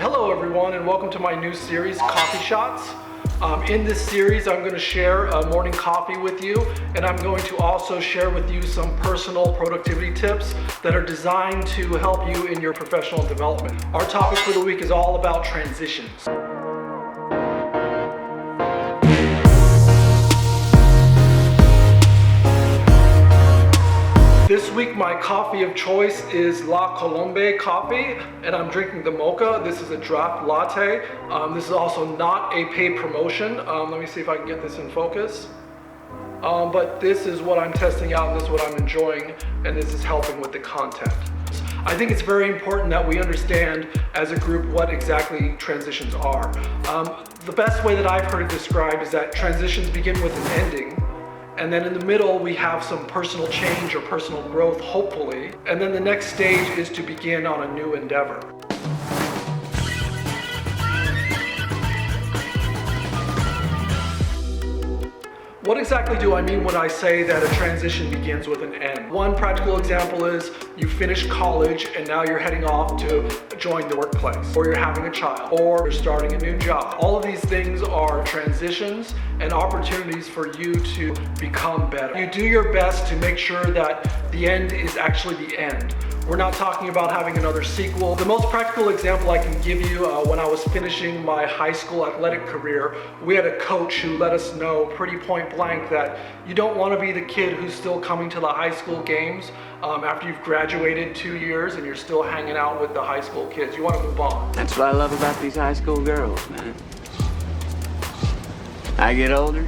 Hello everyone, and welcome to my new series, Coffee Shots. In this series, I'm going to share a morning coffee with you, and I'm going to also share with you some personal productivity tips that are designed to help you in your professional development. Our topic for the week is all about transitions. This week, my coffee of choice is La Colombe coffee, and I'm drinking the mocha. This is a draft latte. This is also not a paid promotion. Let me see if I can get this in focus. But this is what I'm testing out, and this is what I'm enjoying, and this is helping with the content. I think it's very important that we understand as a group what exactly transitions are. The best way that I've heard it described is that transitions begin with an ending. And then in the middle, we have some personal change or personal growth, hopefully. And then the next stage is to begin on a new endeavor. What exactly do I mean when I say that a transition begins with an end? One practical example is you finish college and now you're heading off to join the workplace, or you're having a child, or you're starting a new job. All of these things are transitions and opportunities for you to become better. You do your best to make sure that the end is actually the end. We're not talking about having another sequel. The most practical example I can give you, when I was finishing my high school athletic career, we had a coach who let us know pretty point blank that you don't want to be the kid who's still coming to the high school games after you've graduated 2 years and you're still hanging out with the high school kids. You want to move on. That's what I love about these high school girls, man. I get older,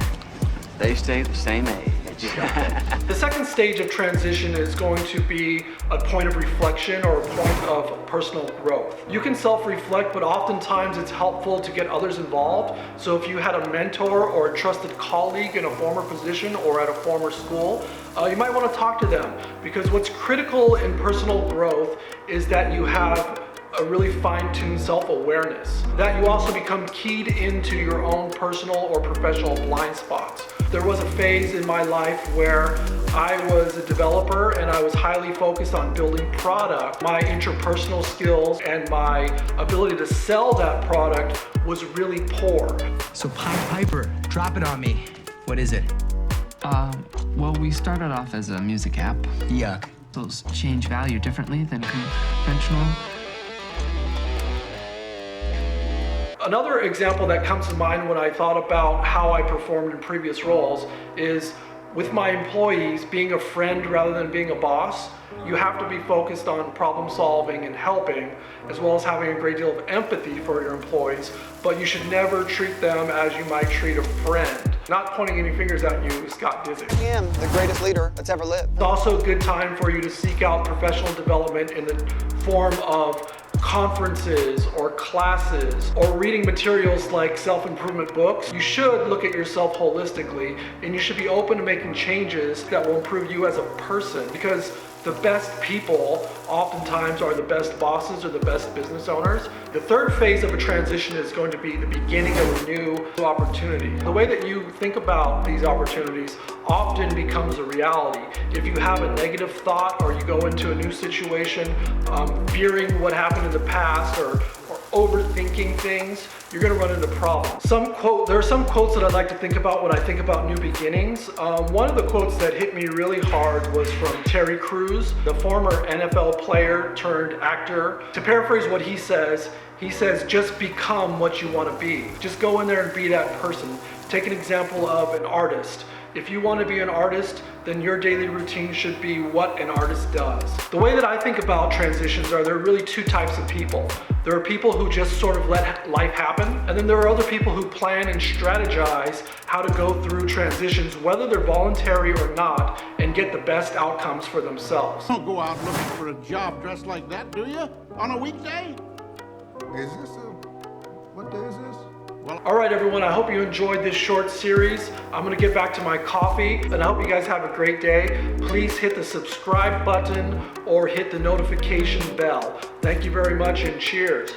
they stay the same age. The second stage of transition is going to be a point of reflection or a point of personal growth. You can self-reflect, but oftentimes it's helpful to get others involved. So if you had a mentor or a trusted colleague in a former position or at a former school, you might want to talk to them, because what's critical in personal growth is that you have a really fine-tuned self-awareness, that you also become keyed into your own personal or professional blind spots. There was a phase in my life where I was a developer and I was highly focused on building product. My interpersonal skills and my ability to sell that product was really poor. So Piper, drop it on me. What is it? Well, we started off as a music app. Yuck. Those change value differently than conventional. Another example that comes to mind when I thought about how I performed in previous roles is with my employees, being a friend rather than being a boss. You have to be focused on problem solving and helping, as well as having a great deal of empathy for your employees, but you should never treat them as you might treat a friend. Not pointing any fingers at you, Scott Disick. I am the greatest leader that's ever lived. It's also a good time for you to seek out professional development in the form of conferences or classes or reading materials like self-improvement books. You should look at yourself holistically, and you should be open to making changes that will improve you as a person, because the best people oftentimes are the best bosses or the best business owners. The third phase of a transition is going to be the beginning of a new opportunity. The way that you think about these opportunities often becomes a reality. If you have a negative thought or you go into a new situation fearing what happened in the past or overthinking things, you're going to run into problems. There are some quotes that I like to think about when I think about new beginnings. One of the quotes that hit me really hard was from Terry Crews, the former NFL player turned actor. To paraphrase what he says, just become what you want to be. Just go in there and be that person. Take an example of an artist. If you want to be an artist, then your daily routine should be what an artist does. The way that I think about transitions are there are really two types of people. There are people who just sort of let life happen, and then there are other people who plan and strategize how to go through transitions, whether they're voluntary or not, and get the best outcomes for themselves. Don't go out looking for a job dressed like that, do you? On a weekday? What day is this? All right, everyone, I hope you enjoyed this short series. I'm gonna get back to my coffee, and I hope you guys have a great day. Please hit the subscribe button or hit the notification bell. Thank you very much, and cheers.